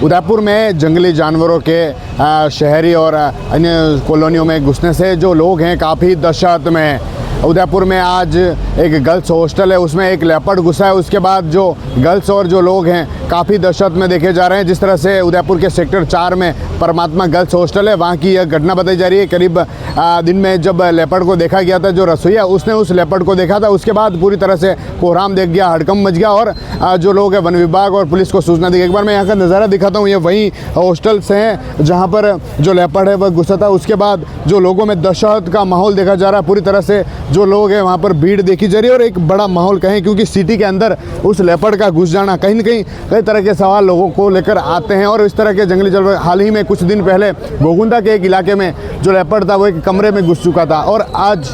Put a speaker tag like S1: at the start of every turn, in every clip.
S1: उदयपुर में जंगली जानवरों के शहरी और अन्य कॉलोनियों में घुसने से जो लोग हैं काफ़ी दहशत में हैं। उदयपुर में आज एक गर्ल्स हॉस्टल है, उसमें एक लेपर्ड घुसा है। उसके बाद जो गर्ल्स और जो लोग हैं काफ़ी दहशत में देखे जा रहे हैं। जिस तरह से उदयपुर के सेक्टर 4 में परमात्मा गर्ल्स हॉस्टल है, वहाँ की यह घटना बताई जा रही है। करीब दिन में जब लेपर्ड को देखा गया था, जो रसोईया उसने उस लेपर्ड को देखा था, उसके बाद पूरी तरह से कोहराम देख गया, हड़कंप मच गया और जो लोग हैं वन विभाग और पुलिस को सूचना दी। एक बार मैं यहाँ का नज़ारा दिखाता हूँ। ये वही हॉस्टल्स हैं जहाँ पर जो लेपर्ड है वह घुसा था। उसके बाद जो लोगों में दहशत का माहौल देखा जा रहा है, पूरी तरह से जो लोग हैं वहाँ पर भीड़ देखी जा रही है और एक बड़ा माहौल कहें, क्योंकि सिटी के अंदर उस लेपर्ड का घुस जाना कहीं न कहीं कई तरह के सवाल लोगों को लेकर आते हैं। और इस तरह के जंगली जानवर हाल ही में कुछ दिन पहले घोगुंदा के एक इलाके में जो लेपर्ड था वो एक कमरे में घुस चुका था और आज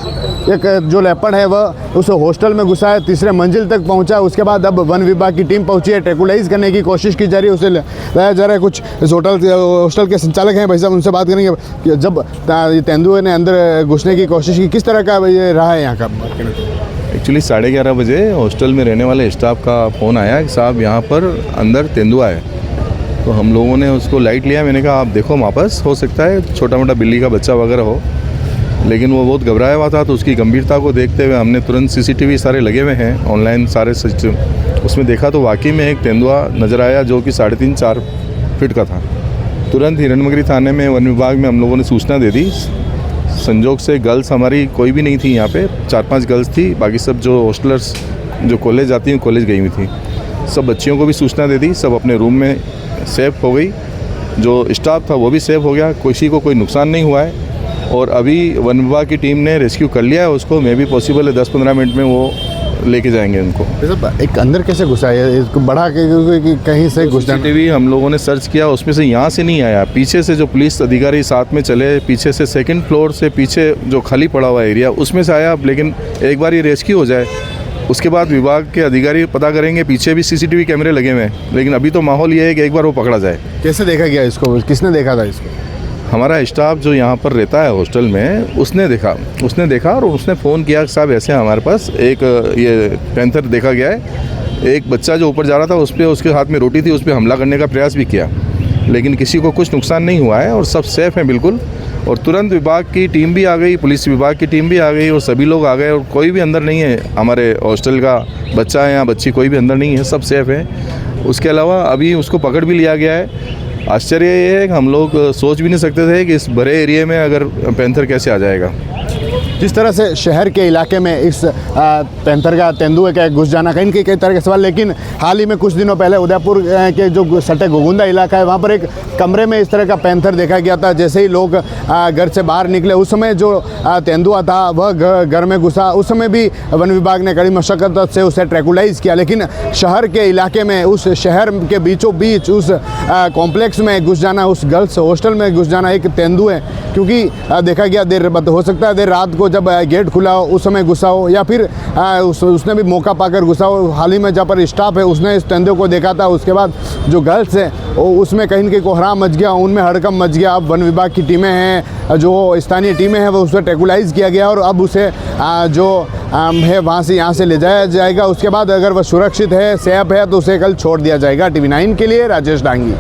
S1: एक जो लेपर्ड है वह उस हॉस्टल में घुसा है, तीसरे मंजिल तक पहुंचा। उसके बाद अब वन विभाग की टीम पहुंची है, ट्रैकुलाइज करने की कोशिश की जा रही है, उसे लाया जा रहा है। कुछ इस हॉस्टल के संचालक हैं भाई साहब, उनसे बात करेंगे कि जब तेंदुए ने अंदर घुसने की कोशिश की, किस तरह का ये रहा है यहाँ का?
S2: एक्चुअली 11:30 बजे हॉस्टल में रहने वाले स्टाफ का फ़ोन आया कि साहब यहाँ पर अंदर तेंदुआ है। तो हम लोगों ने उसको लाइट लिया। मैंने कहा आप देखो वापस, हो सकता है छोटा मोटा बिल्ली का बच्चा वगैरह हो, लेकिन वो बहुत घबराया हुआ था। तो उसकी गंभीरता को देखते हुए हमने तुरंत CCTV सारे लगे हुए हैं ऑनलाइन सारे सिस्टम, उसमें देखा तो वाकई में एक तेंदुआ नज़र आया जो कि 3.5-4 फीट का था। तुरंत हिरणमगरी थाने में वन विभाग में हम लोगों ने सूचना दे दी। संजोग से गर्ल्स हमारी कोई भी नहीं थी यहाँ पे, 4-5 गर्ल्स थी, बाकी सब जो हॉस्टलर्स जो कॉलेज जाती हैं कॉलेज गई हुई थी। सब बच्चियों को भी सूचना दे दी, सब अपने रूम में सेफ हो गई। जो स्टाफ था वो भी सेफ हो गया, किसी को कोई नुकसान नहीं हुआ है। और अभी वन विभाग की टीम ने रेस्क्यू कर लिया है उसको। मे भी पॉसिबल है 10-15 मिनट में वो लेके जाएंगे उनको।
S1: एक अंदर कैसे घुसा है? इसको बढ़ा के कहीं से घुसा?
S2: CCTV हम लोगों ने सर्च किया, उसमें से यहाँ से नहीं आया, पीछे से जो पुलिस अधिकारी साथ में चले, पीछे से 2nd फ्लोर से पीछे जो खाली पड़ा हुआ एरिया उसमें से आया। लेकिन एक बार ये रेस्क्यू हो जाए उसके बाद विभाग के अधिकारी पता करेंगे। पीछे भी CCTV कैमरे लगे हुए हैं, लेकिन अभी तो माहौल ये है कि एक बार वो पकड़ा जाए।
S1: कैसे देखा गया इसको? किसने देखा था इसको?
S2: हमारा स्टाफ जो यहाँ पर रहता है हॉस्टल में उसने देखा और उसने फ़ोन किया कि साहब ऐसे हमारे पास एक ये पैंथर देखा गया है। एक बच्चा जो ऊपर जा रहा था उस पर, उसके हाथ में रोटी थी, उस पर हमला करने का प्रयास भी किया, लेकिन किसी को कुछ नुकसान नहीं हुआ है और सब सेफ हैं बिल्कुल। और तुरंत विभाग की टीम भी आ गई, पुलिस विभाग की टीम भी आ गई और सभी लोग आ गए और कोई भी अंदर नहीं है। हमारे हॉस्टल का बच्चा है या बच्ची कोई भी अंदर नहीं है, सब सेफ है। उसके अलावा अभी उसको पकड़ भी लिया गया है। आश्चर्य ये है कि हम लोग सोच भी नहीं सकते थे कि इस बड़े एरिया में अगर पैंथर कैसे आ जाएगा।
S1: जिस तरह से शहर के इलाके में इस पैंथर का, तेंदुए का घुस जाना कहीं कई तरह के सवाल। लेकिन हाल ही में कुछ दिनों पहले उदयपुर के जो सटे घोगुंदा इलाका है वहाँ पर एक कमरे में इस तरह का पैंथर देखा गया था। जैसे ही लोग घर से बाहर निकले उस समय जो तेंदुआ था वह घर में घुसा। उस समय भी वन विभाग ने कड़ी मशक्कत से उसे ट्रैकुलाइज किया, लेकिन शहर के इलाके में, उस शहर के बीचों बीच उस कॉम्प्लेक्स में घुस जाना, उस गर्ल्स हॉस्टल में घुस जाना एक तेंदुए, क्योंकि देखा गया हो सकता है देर रात को जब गेट खुला हो उस समय घुसा हो, या फिर उसने भी मौका पाकर घुसा हो। हाल ही में जहाँ पर स्टाफ है उसने इस तेंदुए को देखा था। उसके बाद जो गर्ल्स है उसमें कहीं न कहीं कोहराम मच गया, उनमें हड़कंप मच गया। अब वन विभाग की टीमें हैं, जो स्थानीय टीमें हैं, वो उसे ट्रैकुलाइज किया गया और अब उसे जो है वहाँ से यहाँ से ले जाया जाएगा। उसके बाद अगर वह सुरक्षित है, सेफ है, तो उसे कल छोड़ दिया जाएगा। TV9 के लिए राजेश डांगी।